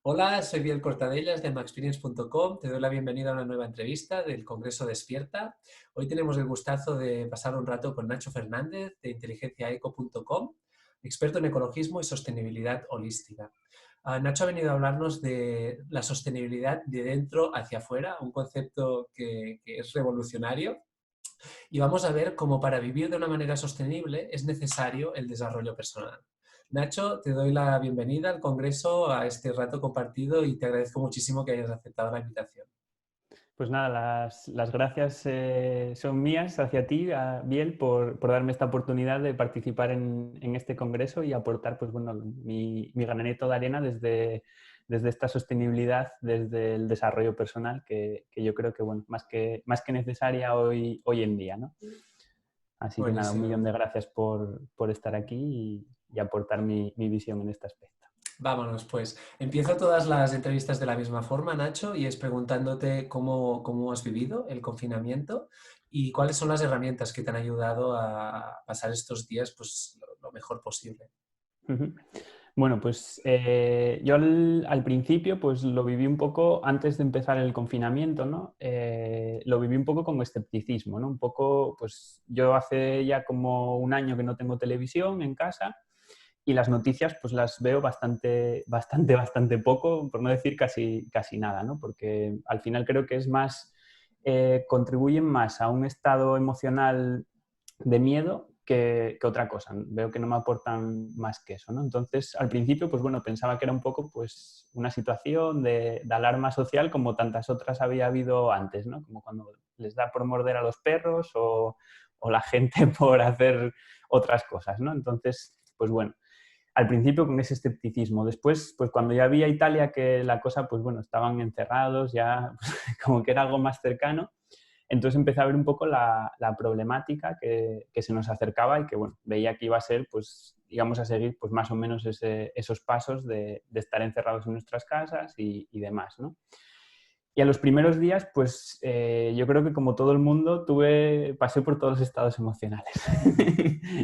Hola, soy Biel Cortadellas de maxperience.com. Te doy la bienvenida a una nueva entrevista del Congreso Despierta. Hoy tenemos el gustazo de pasar un rato con Nacho Fernández de inteligenciaeco.com, experto en ecologismo y sostenibilidad holística. Nacho ha venido a hablarnos de la sostenibilidad de dentro hacia afuera, un concepto que es revolucionario. Y vamos a ver cómo para vivir de una manera sostenible es necesario el desarrollo personal. Nacho, te doy la bienvenida al Congreso, a este rato compartido y te agradezco muchísimo que hayas aceptado la invitación. Pues nada, las gracias son mías hacia ti, a Biel, por darme esta oportunidad de participar en este congreso y aportar pues, bueno, mi granito de arena desde esta sostenibilidad, desde el desarrollo personal, que yo creo que, bueno, más que necesaria hoy en día, ¿no? Así que nada, un Buenísimo. millón de gracias por estar aquí y aportar mi visión en este aspecto. Vámonos, pues. Empiezo todas las entrevistas de la misma forma, Nacho, y es preguntándote cómo has vivido el confinamiento y cuáles son las herramientas que te han ayudado a pasar estos días pues, lo mejor posible. Ujú. Bueno, pues yo al principio pues lo viví un poco antes de empezar el confinamiento, ¿no? Lo viví un poco con escepticismo, ¿no? Un poco, pues yo hace ya como un año que no tengo televisión en casa y las noticias pues las veo bastante poco, por no decir casi nada, ¿no? Porque al final creo que es más, contribuyen más a un estado emocional de miedo que otra cosa. Veo que no me aportan más que eso, ¿no? Entonces, al principio, pues bueno, pensaba que era un poco pues una situación de alarma social como tantas otras había habido antes, ¿no? Como cuando les da por morder a los perros o la gente por hacer otras cosas, ¿no? Entonces, pues bueno, al principio con ese escepticismo. Después, pues cuando ya vi a Italia que la cosa, pues bueno, estaban encerrados, ya como que era algo más cercano, entonces empecé a ver un poco la problemática que se nos acercaba y que, bueno, veía que iba a ser, pues, íbamos a seguir, pues, más o menos esos pasos de estar encerrados en nuestras casas y demás, ¿no? Y a los primeros días, pues, yo creo que como todo el mundo, pasé por todos los estados emocionales.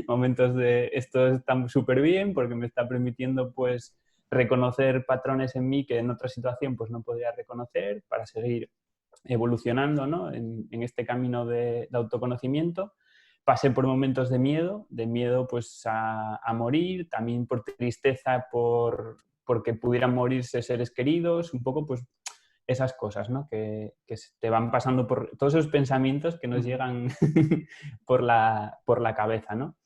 Momentos de esto está súper bien porque me está permitiendo, pues, reconocer patrones en mí que en otra situación, pues, no podría reconocer para seguir evolucionando, ¿no? En este camino de autoconocimiento. Pasé por momentos de miedo pues a morir, también por tristeza porque pudieran morirse seres queridos, un poco pues esas cosas, ¿no? Que te van pasando por todos esos pensamientos que nos Ujú. llegan por la cabeza, ¿no?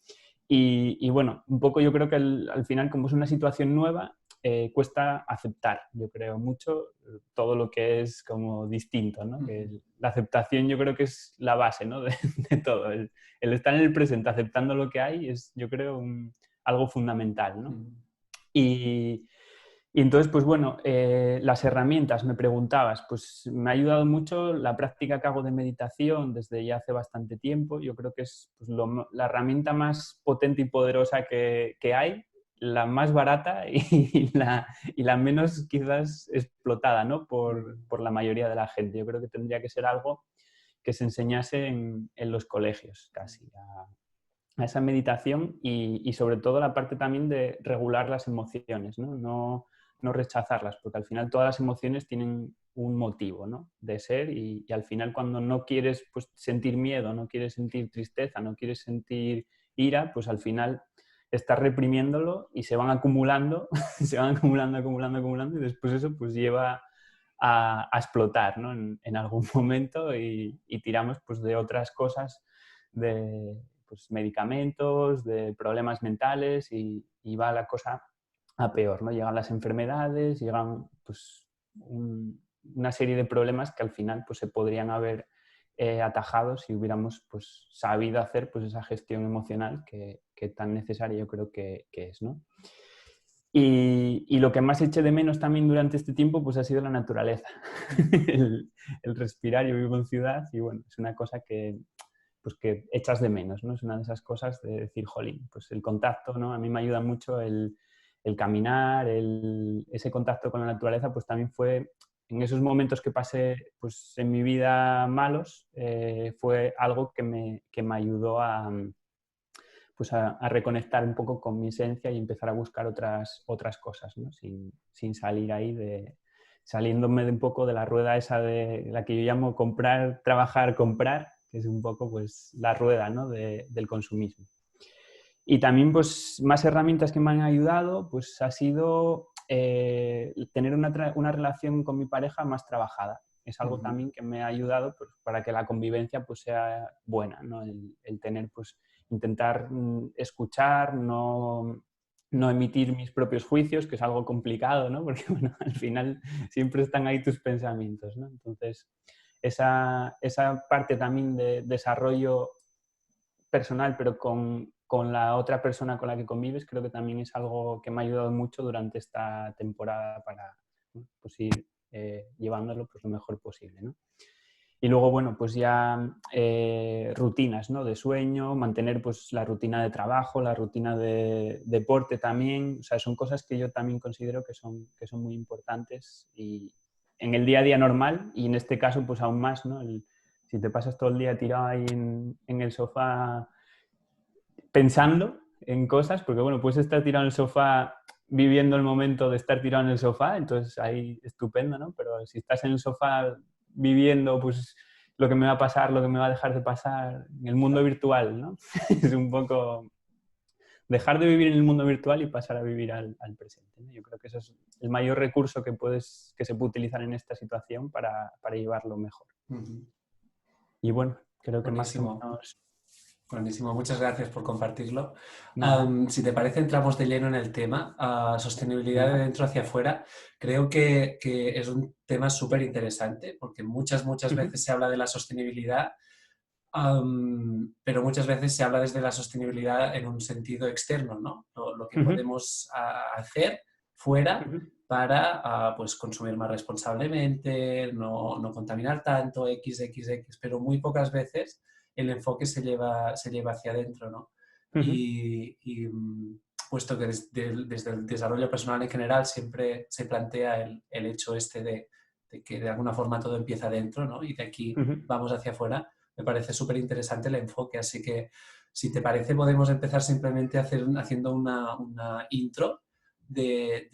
Y bueno, un poco yo creo que al final, como es una situación nueva, cuesta aceptar, yo creo, mucho todo lo que es como distinto, ¿no? Ujú. La aceptación yo creo que es la base, ¿no? de todo. El estar en el presente aceptando lo que hay es, yo creo, algo fundamental, ¿no? Ujú. Y, y entonces, pues bueno, las herramientas, me preguntabas, pues me ha ayudado mucho la práctica que hago de meditación desde ya hace bastante tiempo. Yo creo que es pues, la herramienta más potente y poderosa que hay, la más barata y la menos quizás explotada, ¿no? Ujú. Por la mayoría de la gente. Yo creo que tendría que ser algo que se enseñase en los colegios casi, a esa meditación y sobre todo la parte también de regular las emociones, ¿no? No rechazarlas, porque al final todas las emociones tienen un motivo, ¿no? De ser y al final cuando no quieres pues, sentir miedo, no quieres sentir tristeza, no quieres sentir ira, pues al final estás reprimiéndolo y se van acumulando, se van acumulando y después eso pues lleva a explotar, ¿no? En algún momento y tiramos pues de otras cosas de pues, medicamentos, de problemas mentales y va la cosa a peor, ¿no? Llegan las enfermedades, llegan pues, una serie de problemas que al final pues, se podrían haber atajado si hubiéramos pues, sabido hacer pues, esa gestión emocional que tan necesaria yo creo que es, ¿no? Y lo que más eché de menos también durante este tiempo pues ha sido la naturaleza, el respirar. Yo vivo en ciudad y bueno, es una cosa pues que echas de menos, ¿no? Es una de esas cosas de decir, jolín, pues el contacto, ¿no? A mí me ayuda mucho el caminar, ese contacto con la naturaleza, pues también fue, en esos momentos que pasé pues en mi vida malos, fue algo que me ayudó pues a reconectar un poco con mi esencia y empezar a buscar otras cosas, ¿no? Sin salir ahí saliéndome de un poco de la rueda esa de la que yo llamo comprar, trabajar, comprar, que es un poco pues la rueda, ¿no? del consumismo. Y también pues más herramientas que me han ayudado pues ha sido tener una relación con mi pareja más trabajada. Es algo también que me ha ayudado pues, para que la convivencia pues sea buena, ¿no? El tener pues intentar escuchar, no emitir mis propios juicios, que es algo complicado, ¿no? Porque bueno, al final siempre están ahí tus pensamientos, ¿no? Entonces, esa parte también de desarrollo personal, pero con la otra persona con la que convives, creo que también es algo que me ha ayudado mucho durante esta temporada para, ¿no? Pues ir llevándolo pues, lo mejor posible, ¿no? Y luego, bueno, pues ya rutinas, ¿no? De sueño, mantener pues la rutina de trabajo, la rutina de deporte también. O sea, son cosas que yo también considero que son muy importantes y en el día a día normal y en este caso pues aún más, ¿no? Si te pasas todo el día tirado ahí en el sofá pensando en cosas, porque bueno, puedes estar tirado en el sofá viviendo el momento de estar tirado en el sofá, entonces ahí estupendo, ¿no? Pero si estás en el sofá viviendo pues lo que me va a pasar, lo que me va a dejar de pasar en el mundo virtual, ¿no? Es un poco dejar de vivir en el mundo virtual y pasar a vivir al presente, ¿no? Yo creo que eso es el mayor recurso que se puede utilizar en esta situación para llevarlo mejor. Y bueno, creo que más o Buenísimo. menos... Buenísimo, muchas gracias por compartirlo. Nada. Si te parece, entramos de lleno en el tema. Sostenibilidad de Venga. dentro hacia afuera. Creo que es un tema súper interesante porque muchas veces se habla de la sostenibilidad, pero muchas veces se habla desde la sostenibilidad en un sentido externo, ¿no? Lo que podemos hacer fuera para pues, consumir más responsablemente, no contaminar tanto, X, pero muy pocas veces el enfoque se lleva hacia adentro, ¿no? Puesto que desde el desarrollo personal en general siempre se plantea el hecho este de que de alguna forma todo empieza dentro, ¿no? Y de aquí vamos hacia afuera. Me parece súper interesante el enfoque, así que si te parece podemos empezar simplemente haciendo una intro de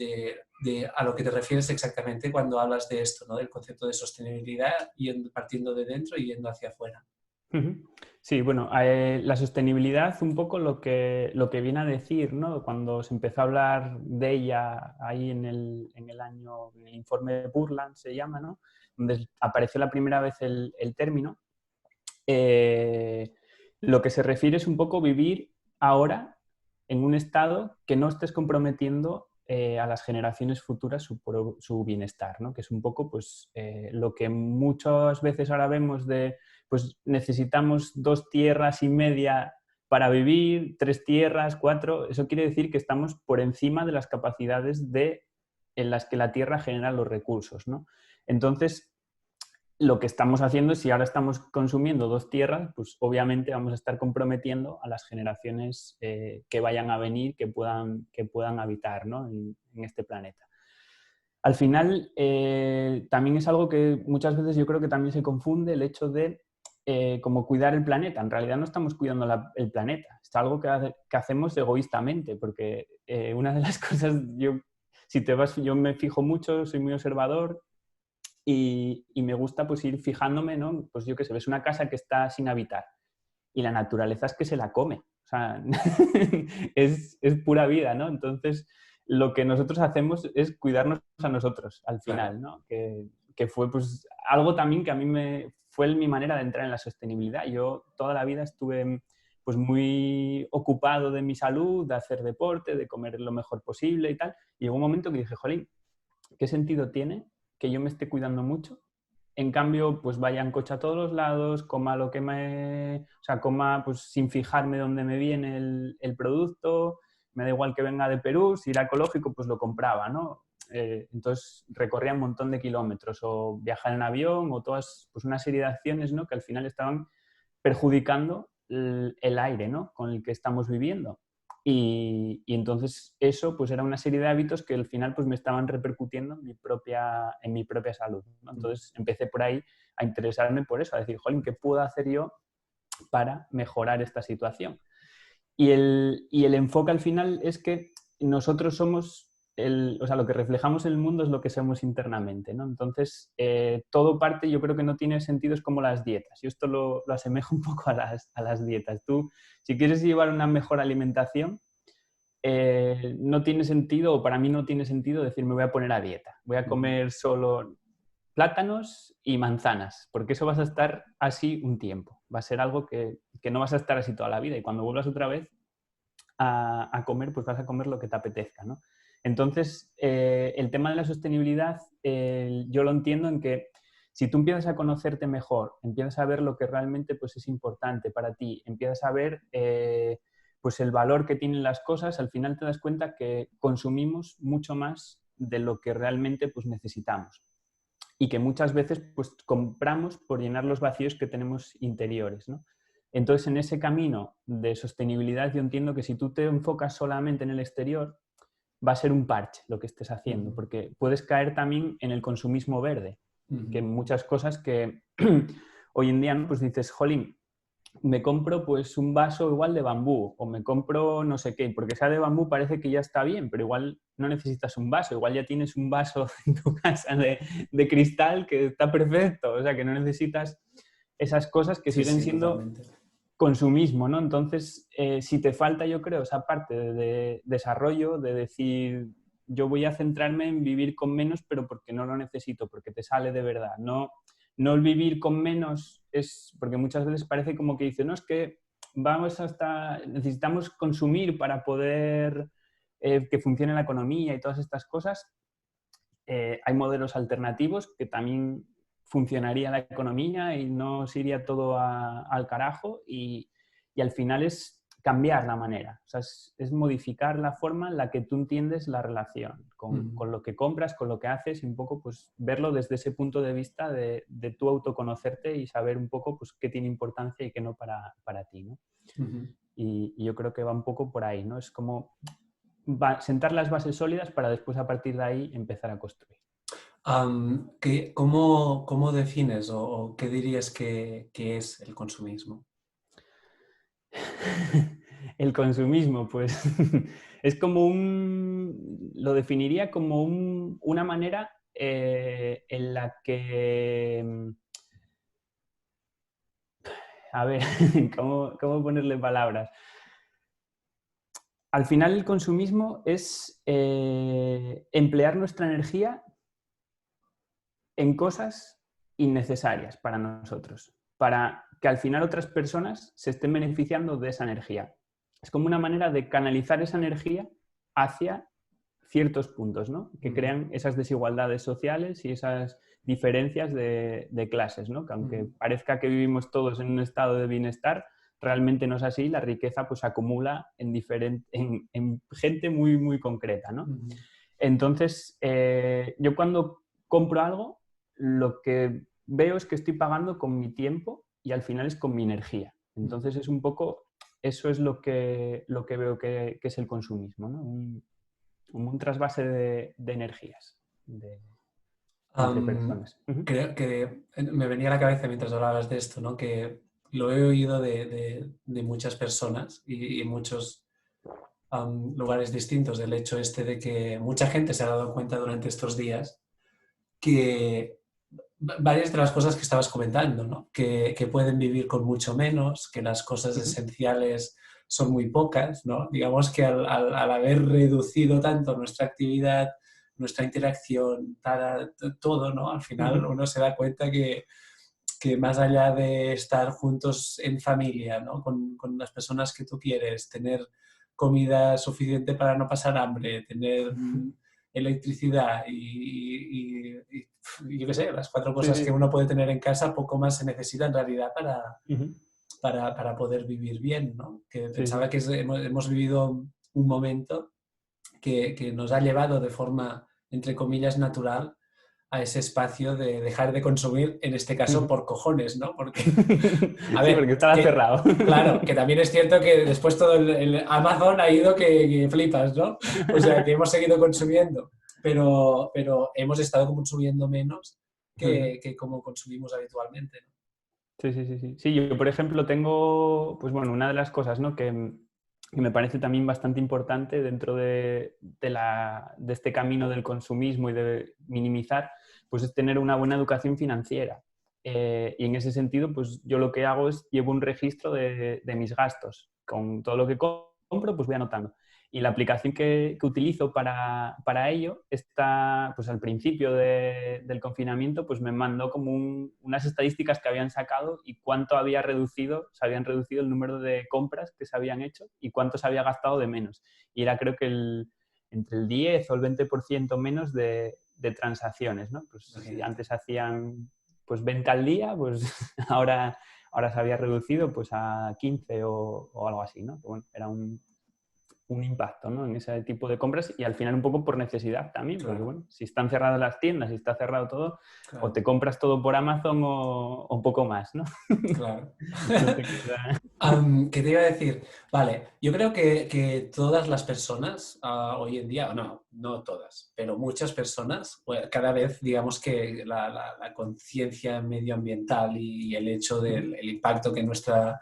a lo que te refieres exactamente cuando hablas de esto, ¿no? Del concepto de sostenibilidad, partiendo de dentro y yendo hacia afuera. Sí, bueno, la sostenibilidad un poco lo que viene a decir, ¿no? Cuando se empezó a hablar de ella ahí en el informe de Burland se llama, ¿no? Donde apareció la primera vez el término, lo que se refiere es un poco vivir ahora en un estado que no estés comprometiendo a las generaciones futuras su bienestar, ¿no? Que es un poco pues, lo que muchas veces ahora vemos de pues necesitamos 2 tierras y media para vivir, 3 tierras, 4, eso quiere decir que estamos por encima de las capacidades en las que la tierra genera los recursos, ¿no? Entonces, lo que estamos haciendo es, si ahora estamos consumiendo 2 tierras, pues obviamente vamos a estar comprometiendo a las generaciones que vayan a venir, que puedan habitar, ¿no? en este planeta. Al final, también es algo que muchas veces yo creo que también se confunde el hecho de como cuidar el planeta. En realidad no estamos cuidando el planeta, es algo que hacemos egoístamente, porque una de las cosas, yo me fijo mucho, soy muy observador, y me gusta pues ir fijándome, ¿no? Pues yo qué sé, ves una casa que está sin habitar y la naturaleza es que se la come. O sea, es pura vida, ¿no? Entonces, lo que nosotros hacemos es cuidarnos a nosotros al final, ¿no? Que fue pues algo también que a mí fue mi manera de entrar en la sostenibilidad. Yo toda la vida estuve pues muy ocupado de mi salud, de hacer deporte, de comer lo mejor posible y tal. Y llegó un momento que dije, jolín, ¿qué sentido tiene que yo me esté cuidando mucho? En cambio, pues vaya en coche a todos los lados, coma lo que o sea, coma pues sin fijarme dónde me viene el producto, me da igual que venga de Perú, si era ecológico, pues lo compraba, ¿no? Entonces recorría un montón de kilómetros o viajar en avión o todas, pues una serie de acciones, ¿no? Que al final estaban perjudicando el aire, ¿no? Con el que estamos viviendo. Y entonces eso pues era una serie de hábitos que al final pues me estaban repercutiendo en mi propia salud, ¿no? Entonces empecé por ahí a interesarme por eso, a decir, jolín, ¿qué puedo hacer yo para mejorar esta situación? Y el enfoque al final es que nosotros somos, o sea, lo que reflejamos en el mundo es lo que somos internamente, ¿no? Entonces, todo parte, yo creo que no tiene sentido, es como las dietas. Yo esto lo asemejo un poco a las dietas. Tú, si quieres llevar una mejor alimentación, no tiene sentido, o para mí no tiene sentido decir me voy a poner a dieta. Voy a comer solo plátanos y manzanas, porque eso vas a estar así un tiempo. Va a ser algo que no vas a estar así toda la vida y cuando vuelvas otra vez a comer, pues vas a comer lo que te apetezca, ¿no? Entonces, el tema de la sostenibilidad, yo lo entiendo en que si tú empiezas a conocerte mejor, empiezas a ver lo que realmente pues, es importante para ti, empiezas a ver pues, el valor que tienen las cosas, al final te das cuenta que consumimos mucho más de lo que realmente pues, necesitamos y que muchas veces pues, compramos por llenar los vacíos que tenemos interiores, ¿no? Entonces, en ese camino de sostenibilidad, yo entiendo que si tú te enfocas solamente en el exterior, va a ser un parche lo que estés haciendo, porque puedes caer también en el consumismo verde, que muchas cosas que hoy en día, ¿no? Pues dices, jolín, me compro pues un vaso igual de bambú o me compro no sé qué, porque sea de bambú parece que ya está bien, pero igual no necesitas un vaso, igual ya tienes un vaso en tu casa de cristal que está perfecto, o sea que no necesitas esas cosas que Sí, siguen sí, siendo totalmente. consumismo, ¿no? Entonces, si te falta, yo creo, esa parte de desarrollo, de decir, yo voy a centrarme en vivir con menos, pero porque no lo necesito, porque te sale de verdad. No el vivir con menos es, porque muchas veces parece como que dice, no, es que necesitamos consumir para poder que funcione la economía y todas estas cosas. Hay modelos alternativos que también funcionaría la economía y no se iría todo al carajo y al final es cambiar la manera, o sea, es modificar la forma en la que tú entiendes la relación con lo que compras, con lo que haces y un poco pues verlo desde ese punto de vista de tú autoconocerte y saber un poco pues qué tiene importancia y qué no para ti, ¿no? Y yo creo que va un poco por ahí, ¿no? Es como sentar las bases sólidas para después a partir de ahí empezar a construir. ¿Cómo defines o qué dirías que es el consumismo? El consumismo, pues es como lo definiría como una manera en la que, a ver, ¿cómo ponerle palabras? Al final el consumismo es emplear nuestra energía en cosas innecesarias para nosotros, para que al final otras personas se estén beneficiando de esa energía. Es como una manera de canalizar esa energía hacia ciertos puntos, ¿no? Que crean esas desigualdades sociales y esas diferencias de clases, ¿no? Que aunque parezca que vivimos todos en un estado de bienestar, realmente no es así, la riqueza pues acumula en gente muy, muy concreta, ¿no? Entonces, yo cuando compro algo, lo que veo es que estoy pagando con mi tiempo y al final es con mi energía. Entonces es un poco, eso es lo que veo que es el consumismo, ¿no? Un trasvase de energías entre personas. Creo que me venía a la cabeza mientras hablabas de esto, ¿no? Que lo he oído de muchas personas y en muchos lugares distintos, del hecho este de que mucha gente se ha dado cuenta durante estos días que varias de las cosas que estabas comentando, ¿no? Que pueden vivir con mucho menos, que las cosas esenciales son muy pocas, ¿no? Digamos que al haber reducido tanto nuestra actividad, nuestra interacción, todo, ¿no? Al final uno se da cuenta que más allá de estar juntos en familia, ¿no? Con las personas que tú quieres, tener comida suficiente para no pasar hambre, tener electricidad y yo qué sé, las cuatro Sí, cosas que sí. uno puede tener en casa, poco más se necesita en realidad Ujú. para poder vivir bien, ¿no? Que Sí, sí. pensaba que hemos vivido un momento que nos ha llevado de forma, entre comillas, natural a ese espacio de dejar de consumir, en este caso, por cojones, ¿no? Porque, a Sí, porque ver, estaba cerrado. claro, que también es cierto que después todo el Amazon ha ido que flipas, ¿no? O sea, que hemos seguido consumiendo, pero hemos estado consumiendo menos que como consumimos habitualmente, ¿no? Sí, sí, sí, sí. Sí, yo, por ejemplo, tengo, pues bueno, una de las cosas, ¿no? Que que me parece también bastante importante dentro de este camino del consumismo y de minimizar, pues es tener una buena educación financiera. Y en ese sentido, pues yo lo que hago es llevo un registro de mis gastos. Con todo lo que compro, pues voy anotando. Y la aplicación que utilizo para ello está, pues al principio del confinamiento, pues me mandó como unas estadísticas que habían sacado y cuánto se habían reducido el número de compras que se habían hecho y cuánto se había gastado de menos. Y era creo que entre el 10 o el 20% menos de transacciones, ¿no? Pues si antes hacían pues 20 al día, pues ahora se había reducido pues a 15 o algo así, ¿no? Bueno, era un impacto, ¿no? En ese tipo de compras y al final un poco por necesidad también, porque bueno, si están cerradas las tiendas, si está cerrado todo, o te compras todo por Amazon o un poco más, ¿no? Claro. No te queda... ¿Qué te iba a decir? Vale, yo creo que todas las personas hoy en día, no todas, pero muchas personas, pues, cada vez digamos que la conciencia medioambiental y el hecho del el impacto que nuestra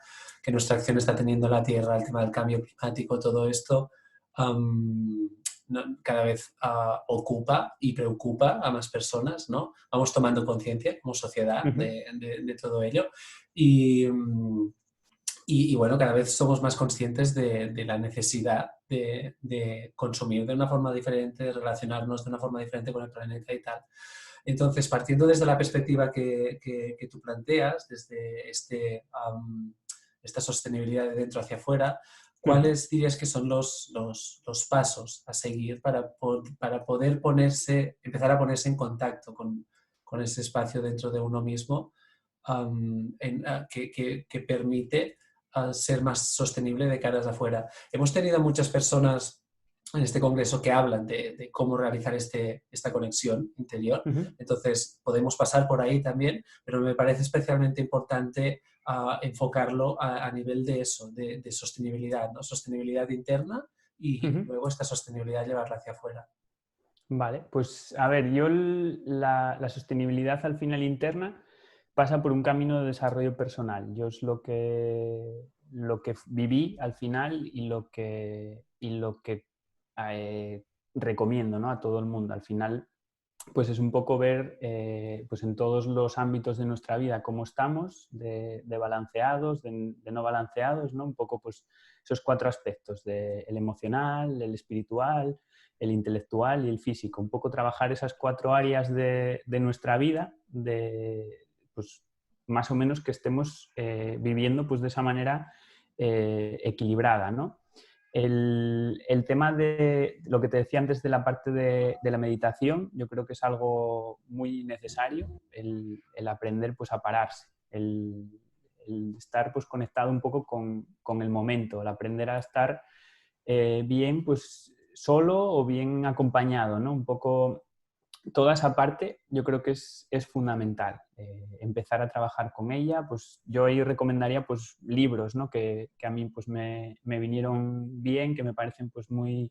acción está teniendo en la Tierra, el tema del cambio climático, todo esto, cada vez ocupa y preocupa a más personas, ¿no? Vamos tomando conciencia como sociedad de todo ello. Y, y bueno, cada vez somos más conscientes de la necesidad de consumir de una forma diferente, de relacionarnos de una forma diferente con el planeta y tal. Entonces, partiendo desde la perspectiva que tú planteas, desde esta sostenibilidad de dentro hacia afuera, ¿cuáles dirías que son los pasos a seguir para poder empezar a ponerse en contacto con ese espacio dentro de uno mismo que permite ser más sostenible de caras afuera? Hemos tenido muchas personas en este congreso que hablan de cómo realizar esta conexión interior. Entonces, podemos pasar por ahí también, pero me parece especialmente importante enfocarlo a nivel de eso, de sostenibilidad, ¿no? Sostenibilidad interna y luego esta sostenibilidad llevarla hacia afuera. Vale, pues a ver, yo la sostenibilidad al final interna pasa por un camino de desarrollo personal. Yo es lo que viví al final y lo que recomiendo, ¿no? A todo el mundo. Al final, pues es un poco ver pues en todos los ámbitos de nuestra vida cómo estamos, de balanceados, de no balanceados, ¿no? Un poco pues esos 4 aspectos, el emocional, el espiritual, el intelectual y el físico. Un poco trabajar esas 4 áreas de nuestra vida, pues más o menos que estemos viviendo pues de esa manera equilibrada, ¿no? El tema de lo que te decía antes de la parte de la meditación, yo creo que es algo muy necesario, el aprender pues, a pararse, el estar pues, conectado un poco con el momento, el aprender a estar bien pues, solo o bien acompañado, ¿no? Un poco toda esa parte yo creo que es fundamental. Empezar a trabajar con ella, pues yo ahí recomendaría pues libros, ¿no? que a mí pues me vinieron bien, que me parecen pues muy,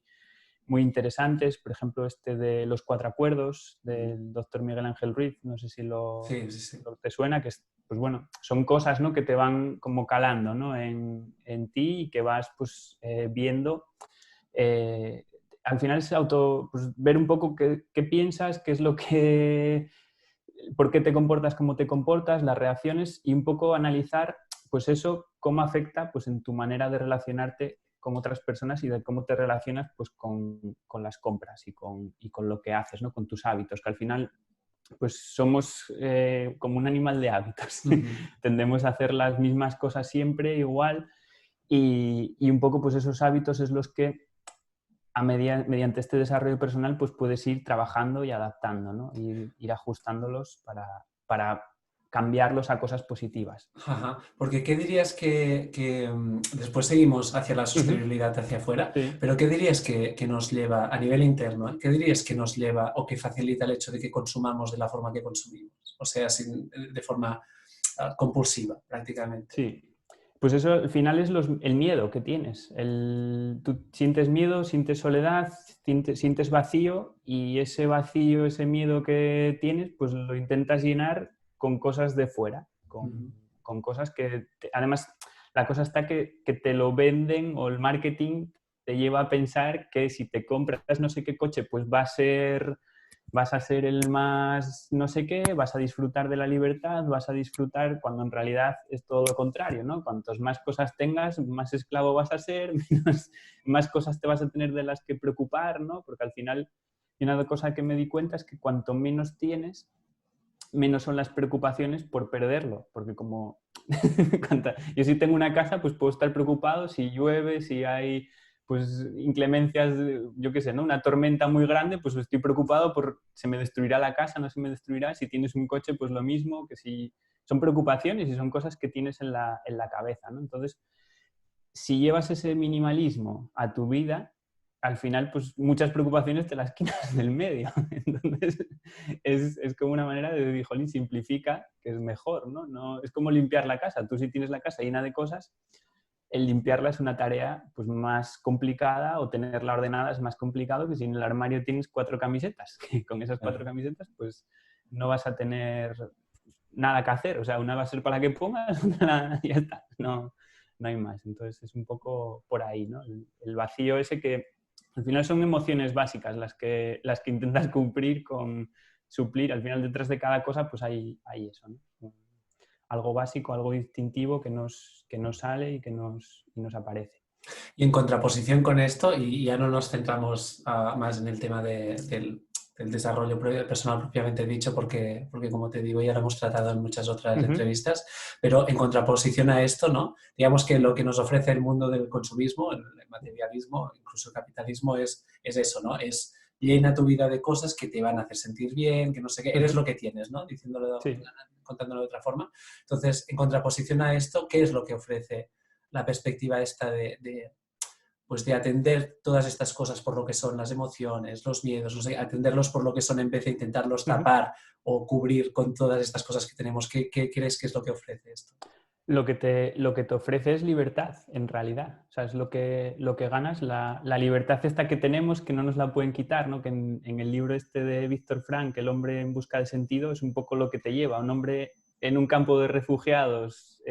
muy interesantes. Por ejemplo, este de Los 4 acuerdos del doctor Miguel Ángel Ruiz, no sé si Sí. te suena, que es, pues bueno, son cosas, ¿no? que te van como calando, ¿no? en ti y que vas pues viendo al final es pues, ver un poco qué piensas, qué es lo que, por qué te comportas como te comportas, las reacciones y un poco analizar pues eso, cómo afecta pues, en tu manera de relacionarte con otras personas y de cómo te relacionas pues, con las compras y con lo que haces, ¿no? Con tus hábitos, que al final pues somos como un animal de hábitos. Tendemos a hacer las mismas cosas siempre igual y un poco pues esos hábitos es los que mediante este desarrollo personal pues puedes ir trabajando y adaptando, ¿no? Ir ajustándolos para cambiarlos a cosas positivas. Ajá. Porque ¿qué dirías después seguimos hacia la sostenibilidad hacia afuera, Sí. pero qué dirías que nos lleva a nivel interno? ¿Qué dirías que nos lleva o que facilita el hecho de que consumamos de la forma que consumimos? O sea, de forma compulsiva prácticamente. Sí. Pues eso al final es el miedo que tienes. Tú sientes miedo, sientes soledad, sientes vacío y ese vacío, ese miedo que tienes, pues lo intentas llenar con cosas de fuera, con cosas que además La cosa está que te lo venden, o el marketing te lleva a pensar que si te compras no sé qué coche, pues vas a ser el más no sé qué, vas a disfrutar de la libertad, vas a disfrutar, cuando en realidad es todo lo contrario, ¿no? Cuantos más cosas tengas, más esclavo vas a ser, más cosas te vas a tener de las que preocupar, ¿no? Porque al final, una cosa que me di cuenta es que cuanto menos tienes, menos son las preocupaciones por perderlo, porque como yo si tengo una casa, pues puedo estar preocupado si llueve, si hay pues inclemencias, yo qué sé, ¿no? Una tormenta muy grande, pues estoy preocupado por se me destruirá la casa, no se me destruirá. Si tienes un coche, pues lo mismo, que si son preocupaciones y son cosas que tienes en la cabeza, ¿no? Entonces, si llevas ese minimalismo a tu vida, al final, pues muchas preocupaciones te las quitas del medio. Entonces, es como una manera de decir, jolín, simplifica, que es mejor, ¿no? No es como limpiar la casa. Tú si tienes la casa llena de cosas, el limpiarla es una tarea pues, más complicada, o tenerla ordenada es más complicado que si en el armario tienes 4 camisetas. Que con esas 4 camisetas, pues no vas a tener nada que hacer. O sea, una va a ser para que pongas, una ya está. No hay más. Entonces es un poco por ahí, ¿no? El vacío ese que al final son emociones básicas las que intentas cumplir con suplir. Al final detrás de cada cosa pues hay eso, ¿no? Algo básico, algo distintivo que nos sale y que nos aparece. Y en contraposición con esto, y ya no nos centramos más en el tema del desarrollo personal propiamente dicho, porque como te digo, ya lo hemos tratado en muchas otras entrevistas, pero en contraposición a esto, ¿no? Digamos que lo que nos ofrece el mundo del consumismo, el materialismo, incluso el capitalismo, es eso, ¿no? Es llena tu vida de cosas que te van a hacer sentir bien, que no sé qué, eres lo que tienes, ¿no? Diciéndolo, sí. Contándolo de otra forma. Entonces, en contraposición a esto, ¿qué es lo que ofrece la perspectiva esta pues de atender todas estas cosas por lo que son las emociones, los miedos, atenderlos por lo que son en vez de intentarlos tapar o cubrir con todas estas cosas que tenemos? ¿Qué crees que es lo que ofrece esto? Lo que te ofrece es libertad, en realidad. O sea, es lo que ganas, la libertad esta que tenemos, que no nos la pueden quitar, ¿no? Que en el libro este de Víctor Frank, El hombre en busca de sentido, es un poco lo que te lleva. Un hombre en un campo de refugiados,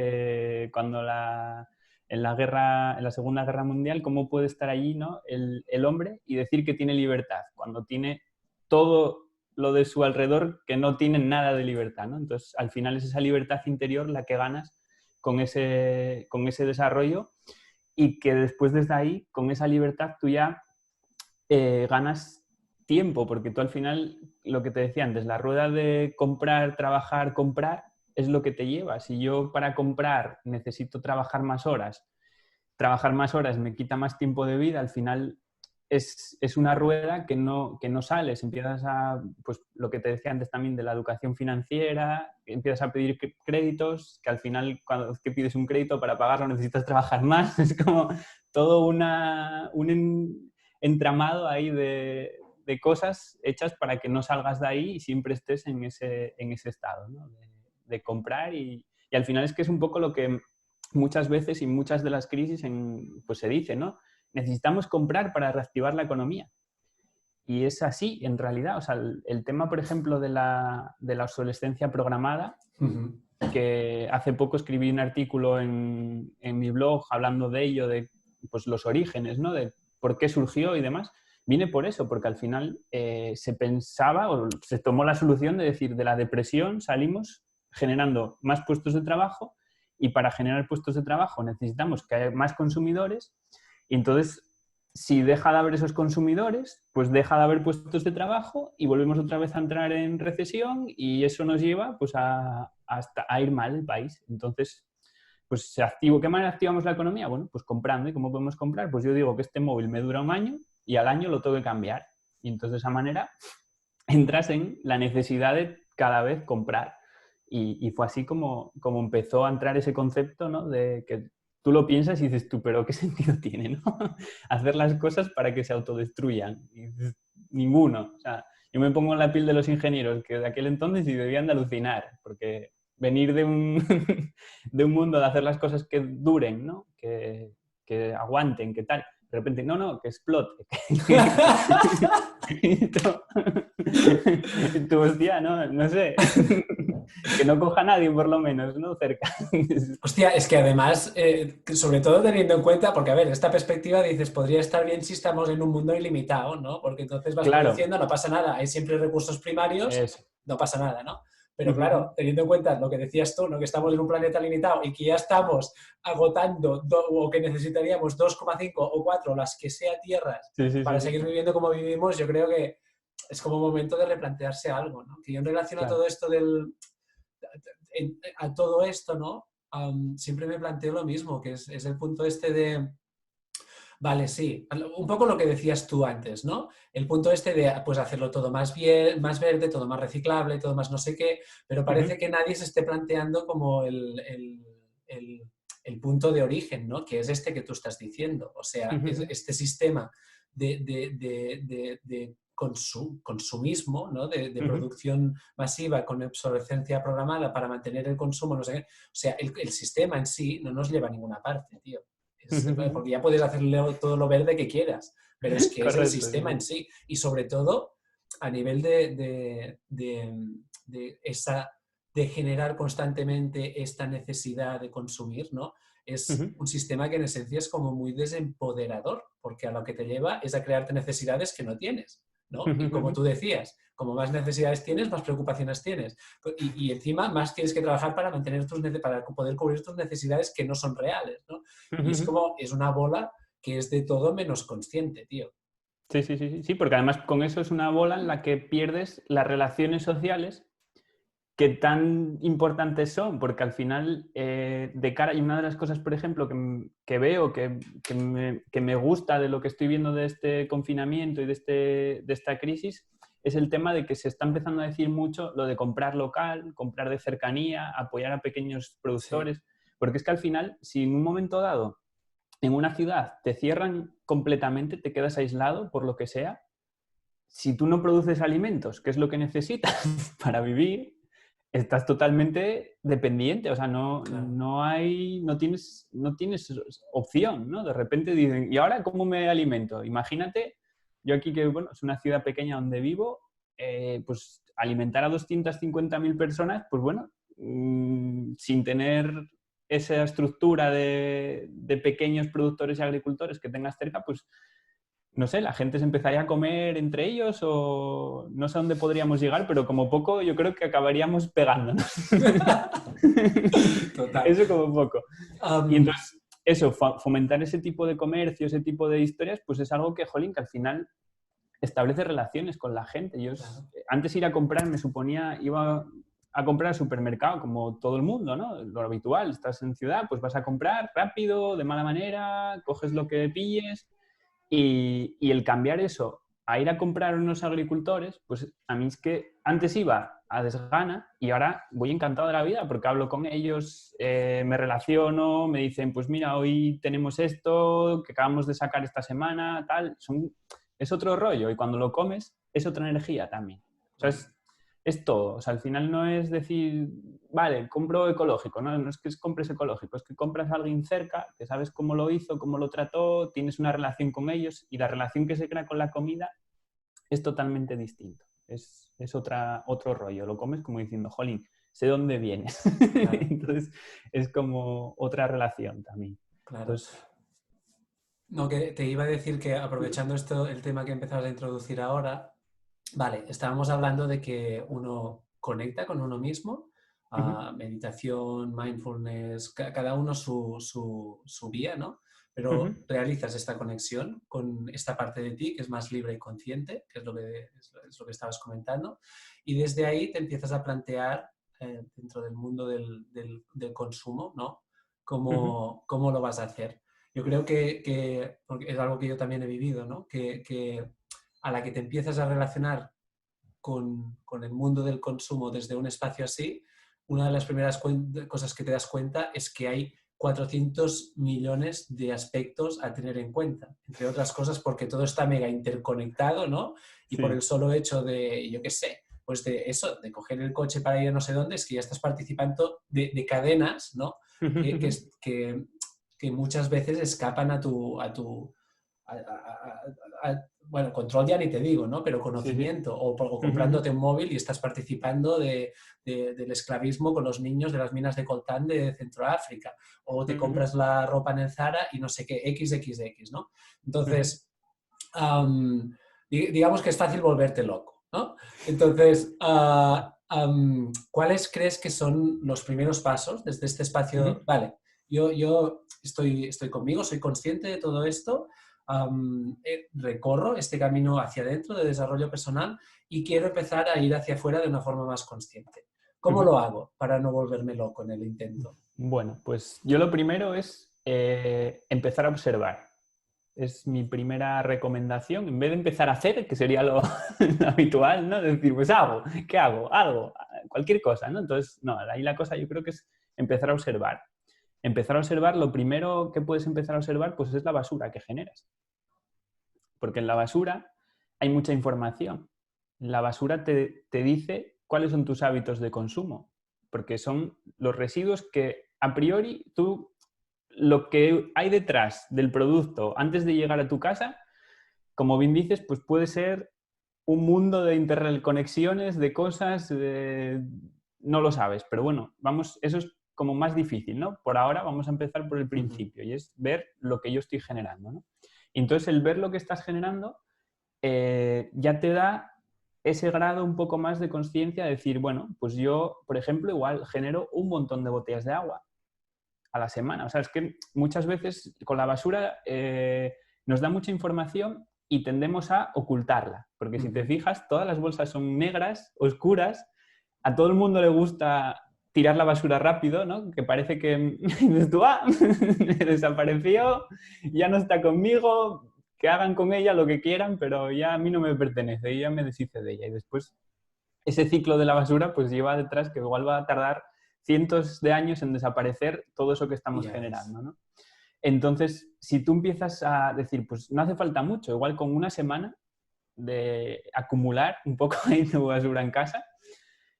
cuando en la Segunda Guerra Mundial, ¿cómo puede estar allí, ¿no? el hombre y decir que tiene libertad, cuando tiene todo lo de su alrededor que no tiene nada de libertad, ¿no? Entonces, al final es esa libertad interior la que ganas con ese desarrollo, y que después desde ahí, con esa libertad, tú ya ganas tiempo, porque tú al final, lo que te decía antes, la rueda de comprar, trabajar, comprar, es lo que te lleva. Si yo para comprar necesito trabajar más horas me quita más tiempo de vida, al final es una rueda que no sales. Empiezas a, pues lo que te decía antes también de la educación financiera, empiezas a pedir créditos, que al final cuando que pides un crédito para pagarlo necesitas trabajar más. Es como todo un entramado ahí de cosas hechas para que no salgas de ahí y siempre estés en ese estado, ¿no? de comprar, y al final es que es un poco lo que muchas veces y muchas de las crisis pues se dice, ¿no? Necesitamos comprar para reactivar la economía. Y es así, en realidad. O sea, el tema, por ejemplo, de la obsolescencia programada, que hace poco escribí un artículo en mi blog hablando de ello, de pues, los orígenes, ¿no? De por qué surgió y demás. Viene por eso, porque al final se pensaba, o se tomó la solución de decir, de la depresión salimos generando más puestos de trabajo, y para generar puestos de trabajo necesitamos que haya más consumidores, y entonces si deja de haber esos consumidores, pues deja de haber puestos de trabajo y volvemos otra vez a entrar en recesión, y eso nos lleva pues a ir mal el país. Entonces, pues ¿qué manera activamos la economía? Bueno, pues comprando. ¿Y cómo podemos comprar? Pues yo digo que este móvil me dura un año y al año lo tengo que cambiar. Y entonces de esa manera entras en la necesidad de cada vez comprar. Y fue así como empezó a entrar ese concepto, ¿no? De que tú lo piensas y dices tú, pero ¿qué sentido tiene, no? Hacer las cosas para que se autodestruyan. Y dices, ninguno. O sea, yo me pongo en la piel de los ingenieros que de aquel entonces y debían de alucinar, porque venir de un, de un mundo de hacer las cosas que duren, ¿no? Que aguanten, que tal. De repente, no, que explote. Y tú, hostia, no sé. Que no coja nadie, por lo menos, ¿no? Cerca. Hostia, es que además, sobre todo teniendo en cuenta, porque a ver, esta perspectiva dices, podría estar bien si estamos en un mundo ilimitado, ¿no? Porque entonces vas Claro, produciendo, no pasa nada, hay siempre recursos primarios, eso. no pasa nada, ¿no? Pero Ujú. claro, teniendo en cuenta lo que decías tú, ¿no? Que estamos en un planeta limitado y que ya estamos agotando o que necesitaríamos 2,5 o 4, las que sea tierras, Sí, sí, sí, para sí. seguir viviendo como vivimos, yo creo que es como momento de replantearse algo, ¿no? Que yo en relación a Claro. todo esto a todo esto, ¿no? Siempre me planteo lo mismo, que es el punto este de, vale, sí, un poco lo que decías tú antes, ¿no? El punto este de pues hacerlo todo más bien, más verde, todo más reciclable, todo más no sé qué, pero Ujú, parece que nadie se esté planteando como el- el punto de origen, ¿no? Que es este que tú estás diciendo. O sea, es ujú, este sistema de consumismo, ¿no? De ujú, producción masiva con obsolescencia programada para mantener el consumo, no sé qué. O sea, el sistema en sí no nos lleva a ninguna parte, tío. ujú, ujú. Porque ya puedes hacerle todo lo verde que quieras, pero es que es el Correcto, sistema en sí. sí. Y sobre todo a nivel de generar constantemente esta necesidad de consumir, ¿no? Es Ujú, un sistema que en esencia es como muy desempoderador, porque a lo que te lleva es a crearte necesidades que no tienes, ¿no? ujú, Y como ujú, tú decías, como más necesidades tienes, más preocupaciones tienes. Y encima más tienes que trabajar para para poder cubrir tus necesidades que no son reales, ¿no? ujú, Y es ujú. como, es una bola que es de todo menos consciente, tío. Sí, sí, sí, sí, sí, porque además con eso es una bola en la que pierdes las relaciones sociales que tan importantes son, porque al final, de cara, y una de las cosas, por ejemplo, que veo, que me gusta de lo que estoy viendo de este confinamiento y de esta crisis, es el tema de que se está empezando a decir mucho lo de comprar local, comprar de cercanía, apoyar a pequeños Sí, productores, porque es que al final, si en un momento dado en una ciudad te cierran completamente, te quedas aislado por lo que sea, si tú no produces alimentos, que es lo que necesitas para vivir, estás totalmente dependiente, o sea, claro. no tienes opción, ¿no? De repente dicen, ¿y ahora cómo me alimento? Imagínate, yo aquí que, bueno, es una ciudad pequeña donde vivo, pues alimentar a 250.000 personas, pues bueno, sin tener esa estructura de pequeños productores y agricultores que tengas cerca, pues no sé, la gente se empezaría a comer entre ellos o no sé a dónde podríamos llegar, pero como poco yo creo que acabaríamos pegándonos. Total. Eso como poco. Y Am, entonces, eso, fomentar ese tipo de comercio, ese tipo de historias, pues es algo que, jolín, que al final establece relaciones con la gente. claro. Antes ir a comprar me suponía, iba a comprar al supermercado como todo el mundo, ¿no? Lo habitual, estás en ciudad, pues vas a comprar rápido, de mala manera, coges lo que pilles y el cambiar eso a ir a comprar unos agricultores, pues a mí es que antes iba a desgana y ahora voy encantado de la vida porque hablo con ellos, me relaciono, me dicen, pues mira, hoy tenemos esto que acabamos de sacar esta semana, tal. Es otro rollo y cuando lo comes es otra energía también. O sea, es todo. O sea, al final no es decir, vale, compro ecológico, no, no es que compres ecológico, es que compras a alguien cerca, que sabes cómo lo hizo, cómo lo trató, tienes una relación con ellos y la relación que se crea con la comida es totalmente distinto. Es otro rollo. Lo comes como diciendo, jolín, sé dónde vienes. Claro, Entonces es como otra relación también. claro. Entonces, No, que te iba a decir que aprovechando esto, el tema que empezabas a introducir ahora, vale, estábamos hablando de que uno conecta con uno mismo, uh-huh, meditación, mindfulness, cada uno su vía, ¿no? uh-huh, Pero realizas esta conexión con esta parte de ti que es más libre y consciente, que es lo que estabas comentando, y desde ahí te empiezas a plantear dentro del mundo del consumo, ¿no? uh-huh, ¿Cómo lo vas a hacer? Yo creo porque es algo que yo también he vivido, ¿no? Que a la que te empiezas a relacionar con el mundo del consumo desde un espacio así, una de las primeras cosas que te das cuenta es que hay 400 millones de aspectos a tener en cuenta, entre otras cosas porque todo está mega interconectado, ¿no? Y por el sí. solo hecho de, yo qué sé, pues de eso, de coger el coche para ir a no sé dónde, es que ya estás participando de cadenas, ¿no? Uh-huh, Que, que, uh-huh. es- que, que muchas veces escapan a tu, a, bueno, control ya ni te digo, ¿no? Pero Sí, sí. conocimiento, o Ujú, ujú, comprándote un móvil y estás participando del esclavismo con los niños de las minas de coltán de Centroáfrica, o te ujú, compras la ropa en el Zara y no sé qué, XXX, ¿no? ujú, Entonces, digamos que es fácil volverte loco, ¿no? Entonces, ¿cuáles crees que son los primeros pasos desde este ujú. espacio? Vale, yo estoy conmigo, soy consciente de todo esto, recorro este camino hacia adentro de desarrollo personal y quiero empezar a ir hacia afuera de una forma más consciente. ¿Cómo Ujú. lo hago para no volverme loco en el intento? Bueno, pues yo lo primero es empezar a observar. Es mi primera recomendación. En vez de empezar a hacer, que sería lo, lo habitual, ¿no? De decir, pues hago, ¿qué hago? Algo, cualquier cosa, ¿no? Entonces, no, ahí la cosa yo creo que es empezar a observar. Empezar a observar, lo primero que puedes empezar a observar, pues es la basura que generas. Porque en la basura hay mucha información. La basura te dice cuáles son tus hábitos de consumo, porque son los residuos que a priori tú, lo que hay detrás del producto antes de llegar a tu casa, como bien dices, pues puede ser un mundo de interconexiones, de cosas, no lo sabes, pero bueno, vamos, eso es como más difícil, ¿no? Por ahora vamos a empezar por el Ujú, principio y es ver lo que yo estoy generando, ¿no? Y entonces el ver lo que estás generando ya te da ese grado un poco más de conciencia de decir, bueno, pues yo, por ejemplo, igual genero un montón de botellas de agua a la semana. O sea, es que muchas veces con la basura nos da mucha información y tendemos a ocultarla. Porque si te ujú. fijas, todas las bolsas son negras, oscuras. A todo el mundo le gusta tirar la basura rápido, ¿no? Que parece que dices tú, desapareció, ya no está conmigo, que hagan con ella lo que quieran, pero ya a mí no me pertenece y ya me deshice de ella. Y después ese ciclo de la basura pues lleva detrás que igual va a tardar cientos de años en desaparecer todo eso que estamos Ya ves. generando, ¿no? Entonces, si tú empiezas a decir, pues no hace falta mucho, igual con una semana de acumular un poco ahí de basura en casa,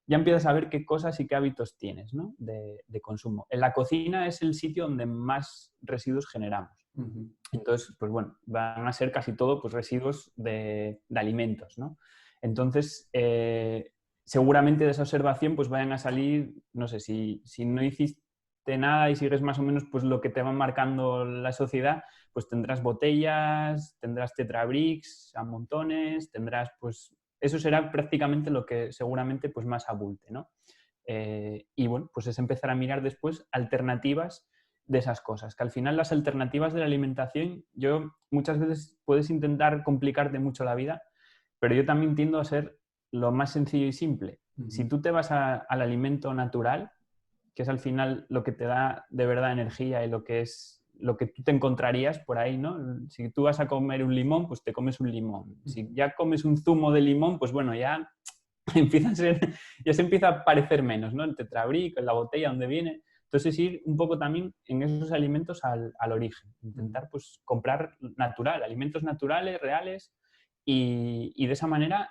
ya empiezas a ver qué cosas y qué hábitos tienes, ¿no? De consumo. En la cocina es el sitio donde más residuos generamos. Ujú. Entonces, pues bueno, van a ser casi todo pues, residuos de alimentos, ¿no? Entonces, seguramente de esa observación pues vayan a salir, no sé, si no hiciste nada y sigues más o menos pues lo que te va marcando la sociedad, pues tendrás botellas, tendrás tetrabricks a montones, tendrás pues, eso será prácticamente lo que seguramente pues más abulte, ¿no? Y bueno, pues es empezar a mirar después alternativas de esas cosas, que al final las alternativas de la alimentación, yo muchas veces puedes intentar complicarte mucho la vida, pero yo también tiendo a ser lo más sencillo y simple. Si Ujú. tú te vas al alimento natural, que es al final lo que te da de verdad energía y lo que es lo que tú te encontrarías por ahí, ¿no? Si tú vas a comer un limón, pues te comes un limón. Si ya comes un zumo de limón, pues bueno, ya empieza a ser, ya se empieza a parecer menos, ¿no? El tetrabric, la botella, donde viene. Entonces ir un poco también en esos alimentos al origen, Ujú. intentar pues comprar natural, alimentos naturales, reales, y de esa manera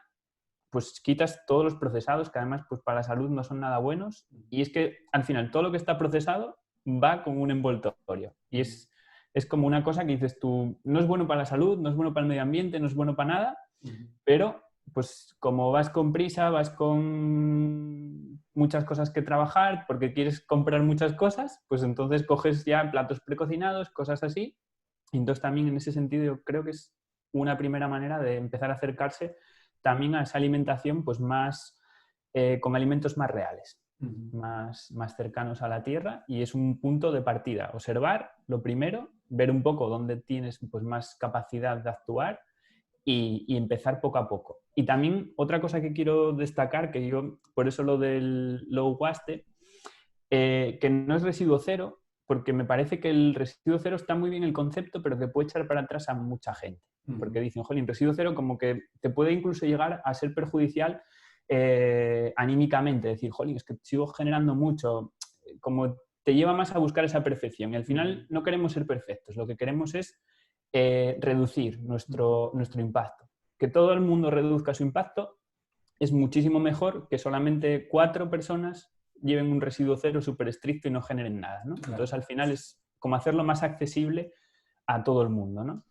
pues quitas todos los procesados que además pues para la salud no son nada buenos y es que al final todo lo que está procesado va con un envoltorio y Ujú. es como una cosa que dices tú, no es bueno para la salud, no es bueno para el medio ambiente, no es bueno para nada, Ujú. pero pues como vas con prisa, vas con muchas cosas que trabajar porque quieres comprar muchas cosas, pues entonces coges ya platos precocinados, cosas así. Y entonces también en ese sentido yo creo que es una primera manera de empezar a acercarse también a esa alimentación pues más, con alimentos más reales, Ujú. más cercanos a la tierra y es un punto de partida. Observar lo primero, ver un poco dónde tienes pues, más capacidad de actuar y empezar poco a poco. Y también otra cosa que quiero destacar, que yo, por eso lo del low waste, que no es residuo cero, porque me parece que el residuo cero está muy bien el concepto, pero que puede echar para atrás a mucha gente. Porque Ujú. dicen, jolín, residuo cero como que te puede incluso llegar a ser perjudicial anímicamente. Decir, jolín, es que sigo generando mucho, como te lleva más a buscar esa perfección. Y al Ujú. final no queremos ser perfectos, lo que queremos es reducir Ujú. nuestro impacto. Que todo el mundo reduzca su impacto es muchísimo mejor que solamente 4 personas lleven un residuo cero súper estricto y no generen nada, ¿no? Claro. Entonces, al final es como hacerlo más accesible a todo el mundo, ¿no?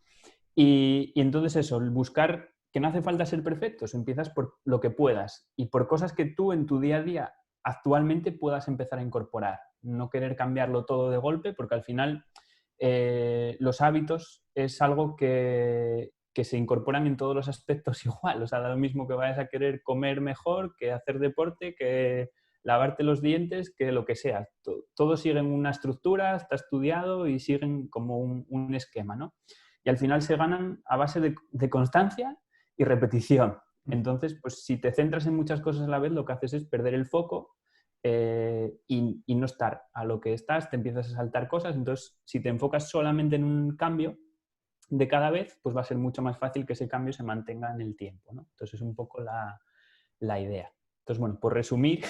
Y entonces eso, el buscar que no hace falta ser perfectos, empiezas por lo que puedas y por cosas que tú en tu día a día actualmente puedas empezar a incorporar. No querer cambiarlo todo de golpe, porque al final los hábitos es algo que se incorporan en todos los aspectos igual. O sea, da lo mismo que vayas a querer comer mejor, que hacer deporte, que lavarte los dientes, que lo que sea. Todo sigue en una estructura, está estudiado y siguen como un esquema, ¿no? Y al final se ganan a base de constancia y repetición. Entonces, pues si te centras en muchas cosas a la vez, lo que haces es perder el foco y no estar a lo que estás, te empiezas a saltar cosas. Entonces, si te enfocas solamente en un cambio de cada vez, pues va a ser mucho más fácil que ese cambio se mantenga en el tiempo, ¿no? Entonces, es un poco la idea. Entonces, bueno, por resumir,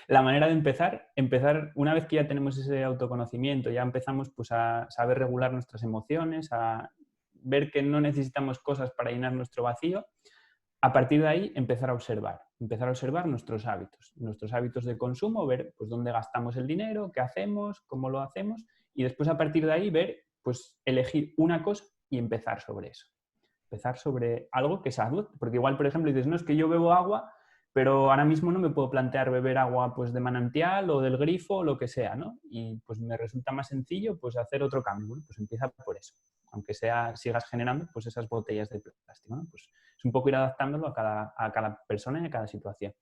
la manera de empezar una vez que ya tenemos ese autoconocimiento, ya empezamos pues, a saber regular nuestras emociones, a ver que no necesitamos cosas para llenar nuestro vacío. A partir de ahí, empezar a observar nuestros hábitos de consumo, ver pues, dónde gastamos el dinero, qué hacemos, cómo lo hacemos, y después a partir de ahí ver, pues elegir una cosa y empezar sobre eso. Empezar sobre algo que es salud, porque igual, por ejemplo, dices, no, es que yo bebo agua, pero ahora mismo no me puedo plantear beber agua pues, de manantial o del grifo o lo que sea, ¿no? Y pues me resulta más sencillo pues hacer otro cambio. Bueno, pues empieza por eso. Aunque sigas generando pues esas botellas de plástico, ¿no? Pues es un poco ir adaptándolo a cada persona y a cada situación.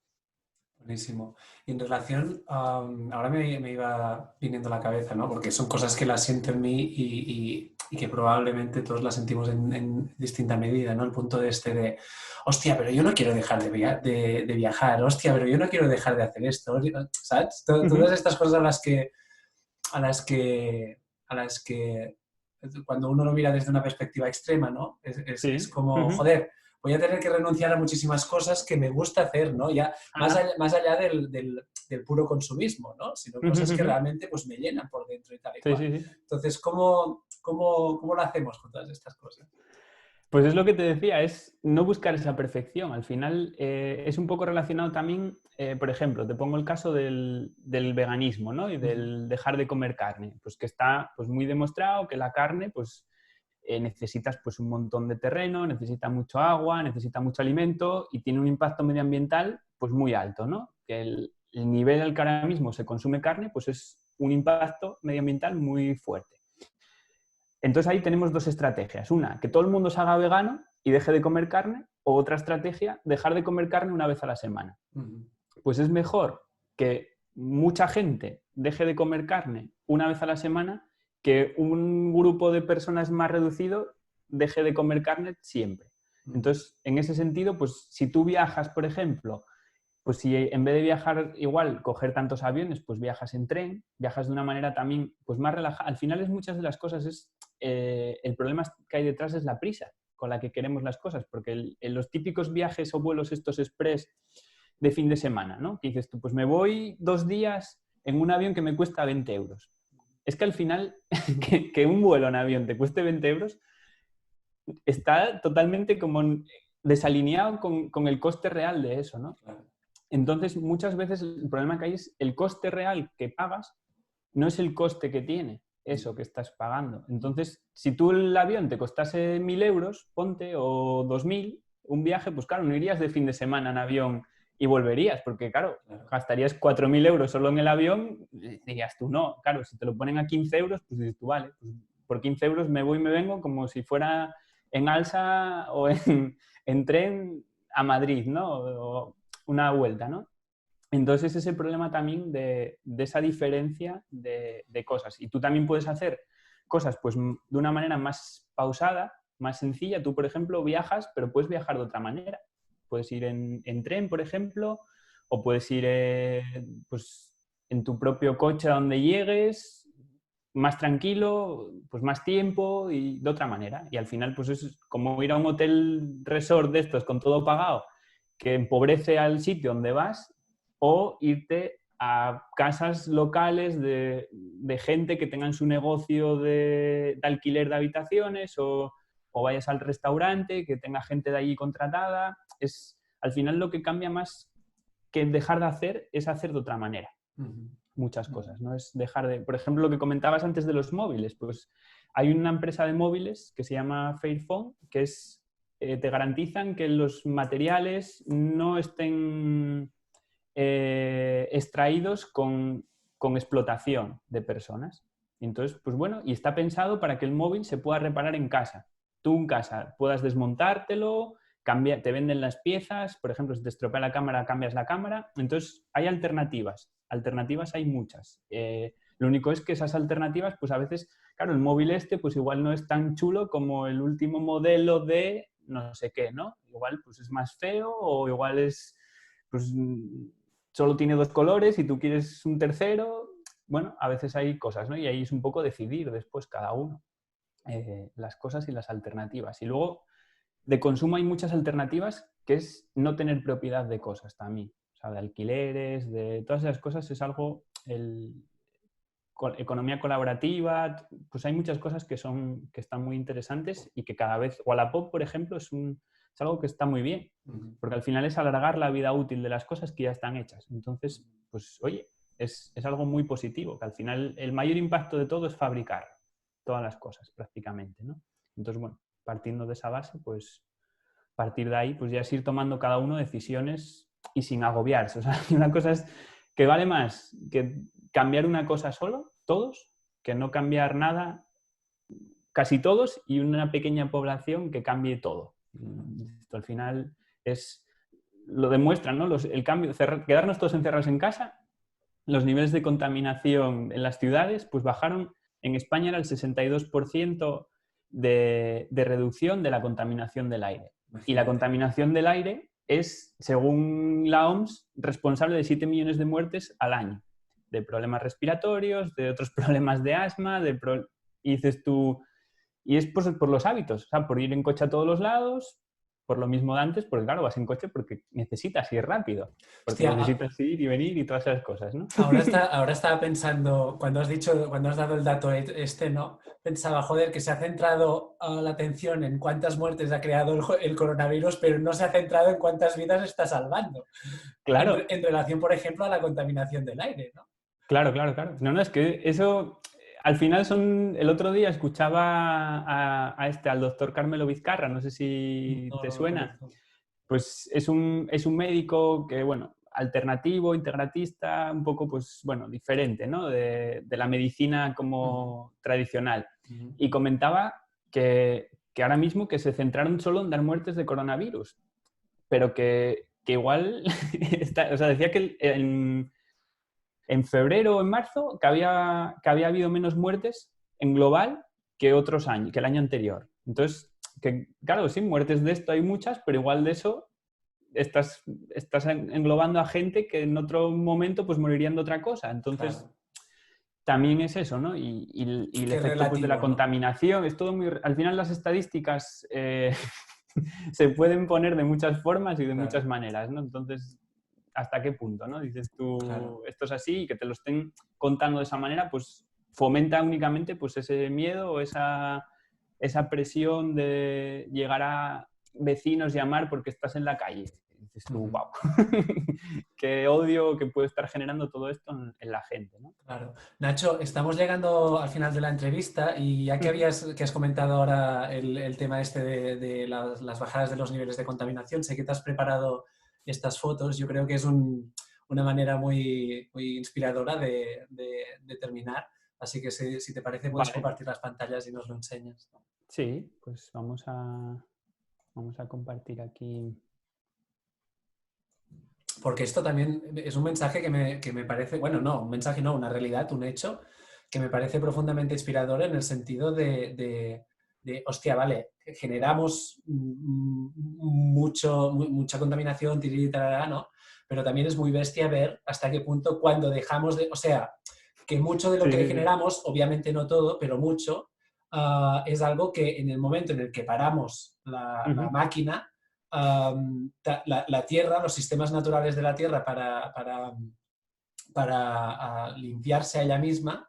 Buenísimo. Y en relación, ahora me iba viniendo a la cabeza, ¿no? Porque son cosas que las siento en mí y que probablemente todos las sentimos en distinta medida, ¿no? El punto de, hostia, pero yo no quiero dejar de viajar, hostia, pero yo no quiero dejar de hacer esto, ¿sabes? Todas estas cosas a las que, a las que cuando uno lo mira desde una perspectiva extrema, ¿no? Es Sí. como, joder, voy a tener que renunciar a muchísimas cosas que me gusta hacer, ¿no? Ya más allá del puro consumismo, ¿no? Sino cosas que realmente pues, me llenan por dentro y tal y Sí, cual. sí, sí. Entonces, ¿cómo lo hacemos con todas estas cosas? Pues es lo que te decía, es no buscar esa perfección. Al final es un poco relacionado también, por ejemplo, te pongo el caso del veganismo, ¿no? Y del dejar de comer carne. Pues que está pues, muy demostrado que la carne, pues necesitas pues, un montón de terreno, necesita mucho agua, necesita mucho alimento y tiene un impacto medioambiental pues, muy alto, ¿no? Que el nivel al que ahora mismo se consume carne pues es un impacto medioambiental muy fuerte. Entonces ahí tenemos dos estrategias. Una, que todo el mundo se haga vegano y deje de comer carne, o otra estrategia, dejar de comer carne una vez a la semana. Pues es mejor que mucha gente deje de comer carne una vez a la semana que un grupo de personas más reducido deje de comer carne siempre. Entonces, en ese sentido, pues si tú viajas, por ejemplo, pues si en vez de viajar igual, coger tantos aviones, pues viajas en tren, viajas de una manera también pues más relajada. Al final es muchas de las cosas, el problema que hay detrás es la prisa con la que queremos las cosas, porque en los típicos viajes o vuelos estos express de fin de semana, ¿no? Que dices tú, pues me voy 2 días en un avión que me cuesta 20 euros. Es que al final, que un vuelo en avión te cueste 20 euros, está totalmente como desalineado con el coste real de eso, ¿no? Entonces, muchas veces el problema que hay es el coste real que pagas no es el coste que tiene eso que estás pagando. Entonces, si tú el avión te costase 1.000 euros, ponte, o 2.000, un viaje, pues claro, no irías de fin de semana en avión y volverías, porque claro, gastarías 4.000 euros solo en el avión, dirías tú, no, claro, si te lo ponen a 15 euros, pues dices tú, vale, pues por 15 euros me voy y me vengo como si fuera en alza o en tren a Madrid, ¿no? O una vuelta, ¿no? Entonces ese es el problema también de esa diferencia de cosas. Y tú también puedes hacer cosas pues, de una manera más pausada, más sencilla. Tú, por ejemplo, viajas, pero puedes viajar de otra manera. Puedes ir en tren, por ejemplo, o puedes ir pues, en tu propio coche a donde llegues, más tranquilo, pues más tiempo y de otra manera. Y al final, pues es como ir a un hotel resort de estos con todo pagado, que empobrece al sitio donde vas, o irte a casas locales de gente que tengan su negocio de alquiler de habitaciones o vayas al restaurante, que tenga gente de allí contratada. Al final lo que cambia más que dejar de hacer es hacer de otra manera. muchas cosas, ¿no? Es dejar de... Por ejemplo, lo que comentabas antes de los móviles, pues hay una empresa de móviles que se llama Fairphone, que es, te garantizan que los materiales no estén extraídos con explotación de personas. Y entonces, pues bueno, y está pensado para que el móvil se pueda reparar en casa. Tú en casa puedas desmontártelo, te venden las piezas, por ejemplo, si te estropea la cámara, cambias la cámara. Entonces, hay alternativas. Alternativas hay muchas. Lo único es que esas alternativas, pues a veces, claro, el móvil pues igual no es tan chulo como el último modelo de no sé qué, ¿no? Igual pues es más feo o igual es, pues solo tiene 2 colores y tú quieres un tercero. Bueno, a veces hay cosas, ¿no? Y ahí es un poco decidir después cada uno las cosas y las alternativas. Y luego, de consumo hay muchas alternativas, que es no tener propiedad de cosas también. O sea, de alquileres, de todas esas cosas es algo... economía colaborativa, pues hay muchas cosas que están muy interesantes y que cada vez... Wallapop, por ejemplo, es algo que está muy bien, porque al final es alargar la vida útil de las cosas que ya están hechas. Entonces, pues oye, es algo muy positivo, que al final el mayor impacto de todo es fabricar todas las cosas prácticamente, ¿no? Entonces, bueno, partiendo de esa base, pues partir de ahí, pues ya es ir tomando cada uno decisiones y sin agobiarse. O sea, una cosa es que vale más que cambiar una cosa solo, todos, que no cambiar nada, casi todos, y una pequeña población que cambie todo. Esto al final lo demuestra, ¿no? El cambio, quedarnos todos encerrados en casa, los niveles de contaminación en las ciudades, pues bajaron. En España era el 62% de reducción de la contaminación del aire. Imagínate. Y la contaminación del aire es, según la OMS, responsable de 7 millones de muertes al año, de problemas respiratorios, de otros problemas de asma, y dices tú, y es por los hábitos, o sea, por ir en coche a todos los lados, por lo mismo de antes, porque claro, vas en coche porque necesitas ir rápido, porque necesitas ir y venir y todas esas cosas, ¿no? Ahora estaba pensando, cuando has dado el dato ¿no? Pensaba, joder, que se ha centrado la atención en cuántas muertes ha creado el coronavirus, pero no se ha centrado en cuántas vidas está salvando. Claro. En relación, por ejemplo, a la contaminación del aire, ¿no? Claro. No, es que eso... Al final el otro día escuchaba al doctor Carmelo Vizcarra, no sé si te suena. Pues es un médico que, bueno, alternativo, integratista, un poco, pues, bueno, diferente, ¿no? De la medicina como tradicional. Y comentaba que ahora mismo que se centraron solo en dar muertes de coronavirus, pero que igual, o sea, decía que en febrero o en marzo que había habido menos muertes en global que otros años, que el año anterior. Entonces, que, claro, sí, muertes de esto hay muchas, pero igual de eso estás englobando a gente que en otro momento pues morirían de otra cosa. Entonces, claro, también es eso, ¿no? Y el efecto relativo, pues, de la contaminación, es todo muy... Al final las estadísticas se pueden poner de muchas formas y de muchas maneras, ¿no? Entonces, ¿hasta qué punto, no? Dices tú, esto es así, y que te lo estén contando de esa manera, pues fomenta únicamente pues ese miedo o esa presión de llegar a vecinos, llamar porque estás en la calle. Y dices tú, wow, qué odio que puede estar generando todo esto en la gente, ¿no? Claro. Nacho, estamos llegando al final de la entrevista y ya que has comentado ahora el tema de las bajadas de los niveles de contaminación, sé que te has preparado estas fotos. Yo creo que es una manera muy, muy inspiradora de terminar. Así que si te parece, puedes compartir las pantallas y nos lo enseñas, ¿no? Sí, pues vamos a compartir aquí. Porque esto también es un mensaje que me parece, bueno, no, un mensaje no, una realidad, un hecho, que me parece profundamente inspirador en el sentido de hostia, vale, generamos mucha contaminación, tiritará, ¿no? Pero también es muy bestia ver hasta qué punto cuando dejamos de, o sea, que mucho de lo que generamos, obviamente no todo, pero mucho, es algo que en el momento en el que paramos la máquina, la Tierra, los sistemas naturales de la Tierra para limpiarse a ella misma,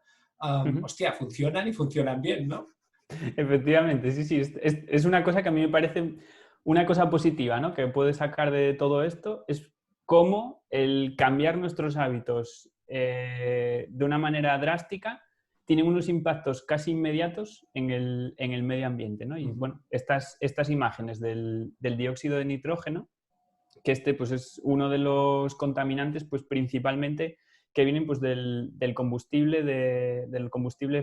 hostia, funcionan y funcionan bien, ¿no? Efectivamente, sí. Es una cosa que a mí me parece una cosa positiva, ¿no? Que puede sacar de todo esto es cómo el cambiar nuestros hábitos de una manera drástica, tienen unos impactos casi inmediatos en el medio ambiente, ¿no? Y bueno, estas imágenes del dióxido de nitrógeno, que pues es uno de los contaminantes pues principalmente que vienen pues del combustible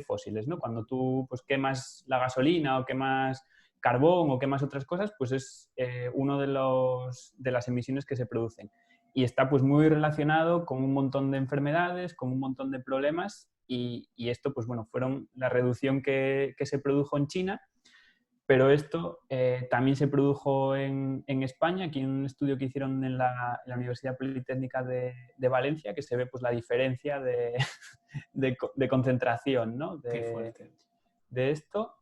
fósiles, ¿no? Cuando tú pues quemas la gasolina o quemas carbón o quemas otras cosas, pues es uno de las emisiones que se producen. Y está pues muy relacionado con un montón de enfermedades, con un montón de problemas y esto pues bueno, fueron la reducción que se produjo en China, pero esto también se produjo en España, aquí en un estudio que hicieron en la Universidad Politécnica de Valencia, que se ve pues la diferencia de concentración, ¿no? Qué fuerte. De esto.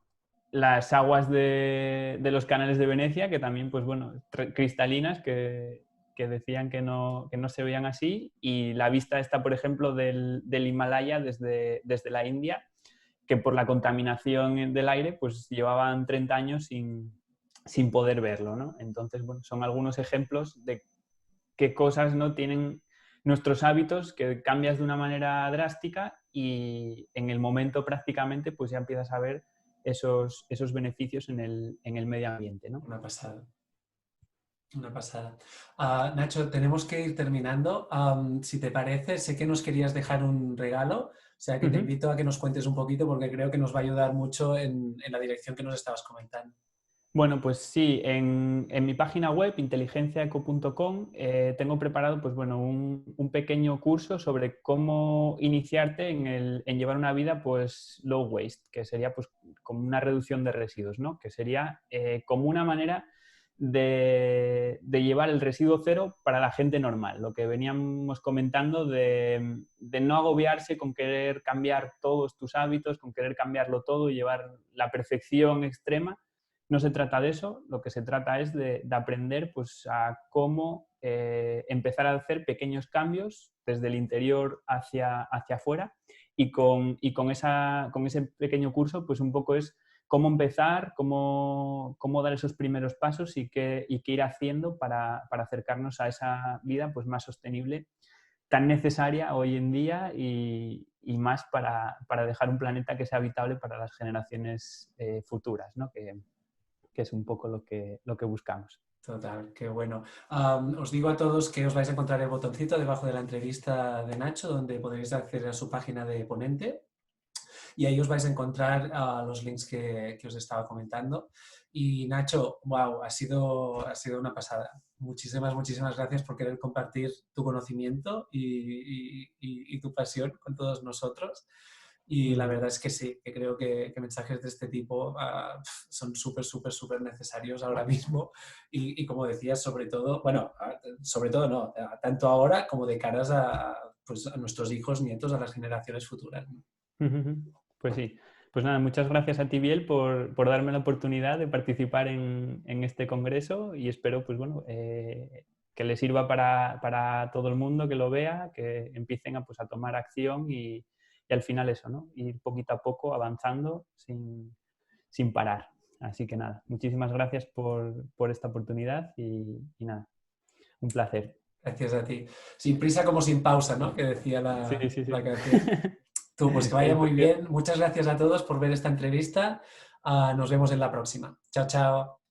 Las aguas de los canales de Venecia, que también, pues bueno, cristalinas, que decían que no se veían así, y la vista esta, por ejemplo, del Himalaya desde la India, que por la contaminación del aire, pues llevaban 30 años sin poder verlo, ¿no? Entonces, bueno, son algunos ejemplos de qué cosas no tienen nuestros hábitos, que cambias de una manera drástica y en el momento prácticamente pues ya empiezas a ver esos beneficios en el medio ambiente, ¿no? Una pasada. Una pasada. Nacho, tenemos que ir terminando. Si te parece, sé que nos querías dejar un regalo, o sea que te invito a que nos cuentes un poquito porque creo que nos va a ayudar mucho en la dirección que nos estabas comentando. Bueno, pues sí, en mi página web, inteligenciaeco.com, tengo preparado pues, bueno, un pequeño curso sobre cómo iniciarte en llevar una vida pues, low waste, que sería pues, como una reducción de residuos, ¿no? Que sería como una manera de llevar el residuo cero para la gente normal, lo que veníamos comentando de no agobiarse con querer cambiar todos tus hábitos, con querer cambiarlo todo y llevar la perfección extrema. No se trata de eso, lo que se trata es de aprender pues, a cómo empezar a hacer pequeños cambios desde el interior hacia afuera y con ese pequeño curso pues un poco es cómo empezar, cómo dar esos primeros pasos y qué ir haciendo para acercarnos a esa vida pues, más sostenible, tan necesaria hoy en día y más para dejar un planeta que sea habitable para las generaciones futuras, ¿no? Que es un poco lo que buscamos. Total, qué bueno. Os digo a todos que os vais a encontrar el botoncito debajo de la entrevista de Nacho, donde podréis acceder a su página de ponente. Y ahí os vais a encontrar los links que os estaba comentando. Y Nacho, wow, ha sido una pasada. Muchísimas gracias por querer compartir tu conocimiento y tu pasión con todos nosotros. Y la verdad es que sí, que creo que mensajes de este tipo son súper necesarios ahora mismo. Y como decías, sobre todo, bueno, sobre todo no, tanto ahora como de caras pues, a nuestros hijos, nietos, a las generaciones futuras, ¿no? Pues sí. Pues nada, muchas gracias a ti, Biel, por darme la oportunidad de participar en este congreso y espero pues, bueno, que le sirva para todo el mundo, que lo vea, que empiecen pues, a tomar acción y al final eso, ¿no? Ir poquito a poco avanzando sin parar. Así que nada, muchísimas gracias por esta oportunidad y nada, un placer. Gracias a ti. Sin prisa como sin pausa, ¿no? Que decía la canción. Tú, pues que vaya muy bien. Muchas gracias a todos por ver esta entrevista. Nos vemos en la próxima. Chao, chao.